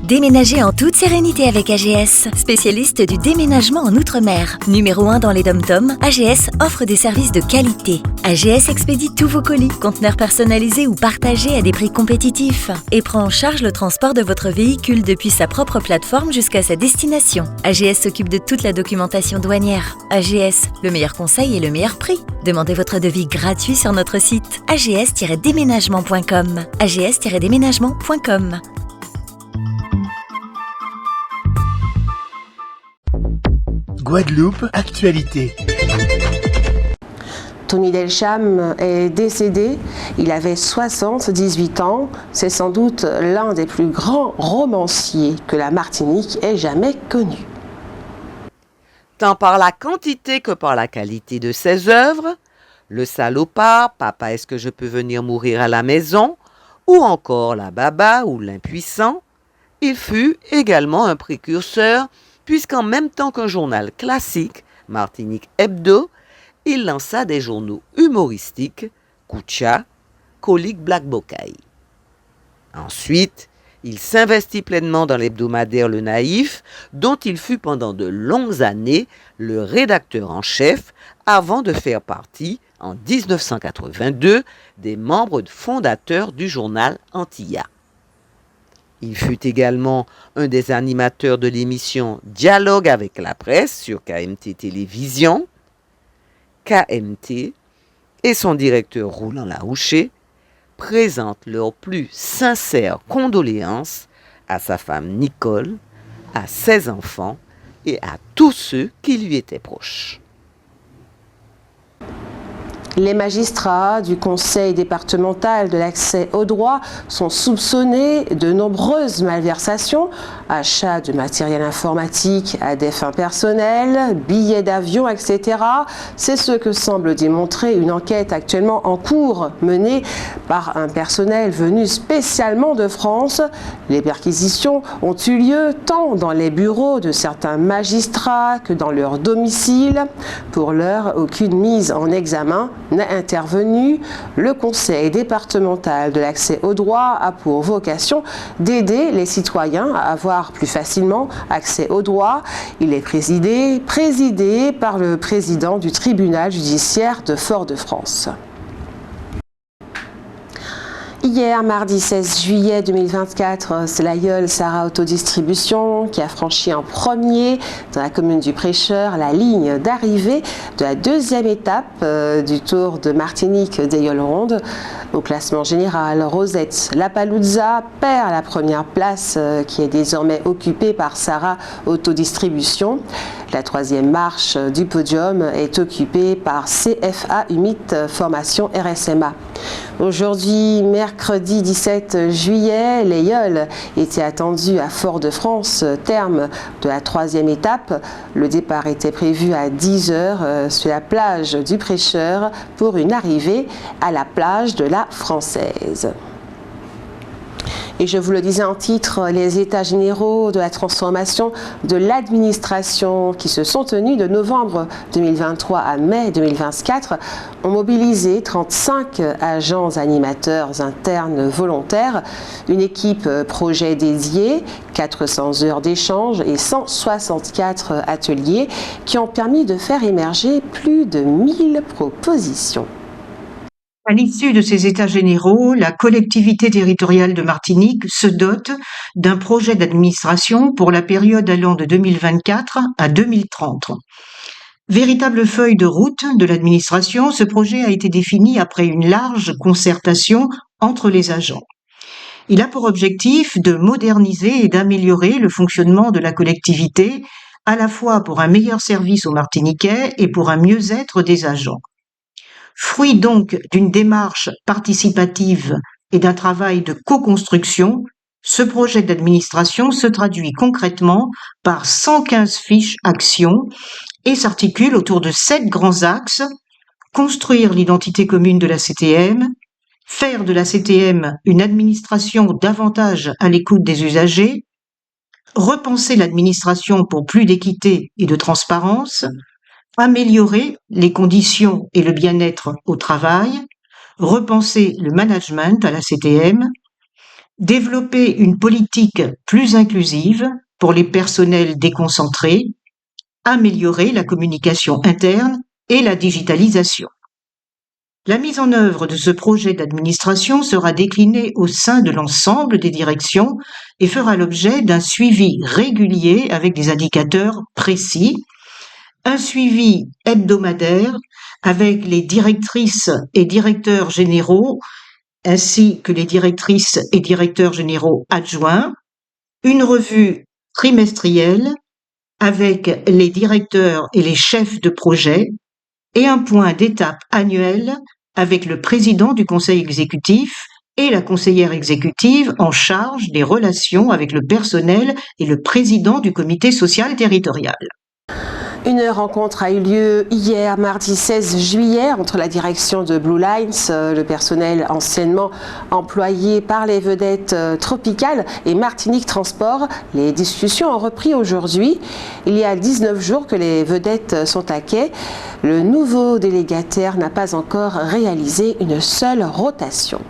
Déménagez en toute sérénité avec AGS, spécialiste du déménagement en Outre-mer. Numéro 1 dans les DOM-TOM, AGS offre des services de qualité. AGS expédie tous vos colis, conteneurs personnalisés ou partagés à des prix compétitifs et prend en charge le transport de votre véhicule depuis sa propre plateforme jusqu'à sa destination. AGS s'occupe de toute la documentation douanière. AGS, le meilleur conseil et le meilleur prix. Demandez votre devis gratuit sur notre site ags-déménagement.com. ags-déménagement.com. Guadeloupe, actualité. Tony Delcham est décédé, il avait 78 ans, c'est sans doute l'un des plus grands romanciers que la Martinique ait jamais connu. Tant par la quantité que par la qualité de ses œuvres, Le Salopard, Papa, est-ce que je peux venir mourir à la maison, ou encore La Baba ou L'Impuissant, il fut également un précurseur puisqu'en même temps qu'un journal classique, Martinique Hebdo, il lança des journaux humoristiques, Koucha, Colique Black Bocaille. Ensuite, il s'investit pleinement dans l'hebdomadaire Le Naïf, dont il fut pendant de longues années le rédacteur en chef avant de faire partie, en 1982, des membres fondateurs du journal Antilla. Il fut également un des animateurs de l'émission Dialogue avec la presse sur KMT Télévision, KMT, et son directeur Roland Larouché présentent leurs plus sincères condoléances à sa femme Nicole, à ses enfants et à tous ceux qui lui étaient proches. Les magistrats du conseil départemental de l'accès au droit sont soupçonnés de nombreuses malversations, achats de matériel informatique à des fins personnelles, billets d'avion, etc. C'est ce que semble démontrer une enquête actuellement en cours menée par un personnel venu spécialement de France. Les perquisitions ont eu lieu tant dans les bureaux de certains magistrats que dans leur domicile. Pour l'heure, aucune mise en examen n'est intervenu. Le conseil départemental de l'accès au droit a pour vocation d'aider les citoyens à avoir plus facilement accès au droit. Il est présidé par le président du tribunal judiciaire de Fort-de-France. Hier, mardi 16 juillet 2024, c'est l'aïeul Sarah Autodistribution qui a franchi en premier dans la commune du Prêcheur la ligne d'arrivée de la deuxième étape du Tour de Martinique d'Aïeul Ronde. Au classement général, Rosette Lapalooza perd la première place qui est désormais occupée par Sarah Autodistribution. La troisième marche du podium est occupée par CFA Humit Formation RSMA. Aujourd'hui, mercredi 17 juillet, l'aïeul était attendu à Fort-de-France, terme de la troisième étape. Le départ était prévu à 10h sur la plage du Prêcheur pour une arrivée à la plage de la Française. Et je vous le disais en titre, les états généraux de la transformation de l'administration qui se sont tenus de novembre 2023 à mai 2024 ont mobilisé 35 agents animateurs internes volontaires, une équipe projet dédiée, 400 heures d'échange et 164 ateliers qui ont permis de faire émerger plus de 1000 propositions. À l'issue de ces états généraux, la collectivité territoriale de Martinique se dote d'un projet d'administration pour la période allant de 2024 à 2030. Véritable feuille de route de l'administration, ce projet a été défini après une large concertation entre les agents. Il a pour objectif de moderniser et d'améliorer le fonctionnement de la collectivité, à la fois pour un meilleur service aux Martiniquais et pour un mieux-être des agents. Fruit donc d'une démarche participative et d'un travail de co-construction, ce projet d'administration se traduit concrètement par 115 fiches actions et s'articule autour de 7 grands axes: construire l'identité commune de la CTM, faire de la CTM une administration davantage à l'écoute des usagers, repenser l'administration pour plus d'équité et de transparence, améliorer les conditions et le bien-être au travail, repenser le management à la CTM, développer une politique plus inclusive pour les personnels déconcentrés, améliorer la communication interne et la digitalisation. La mise en œuvre de ce projet d'administration sera déclinée au sein de l'ensemble des directions et fera l'objet d'un suivi régulier avec des indicateurs précis, un suivi hebdomadaire avec les directrices et directeurs généraux ainsi que les directrices et directeurs généraux adjoints, une revue trimestrielle avec les directeurs et les chefs de projet et un point d'étape annuel avec le président du conseil exécutif et la conseillère exécutive en charge des relations avec le personnel et le président du comité social territorial. Une rencontre a eu lieu hier, mardi 16 juillet, entre la direction de Blue Lines, le personnel anciennement employé par les vedettes tropicales, et Martinique Transport. Les discussions ont repris aujourd'hui. Il y a 19 jours que les vedettes sont à quai. Le nouveau délégataire n'a pas encore réalisé une seule rotation.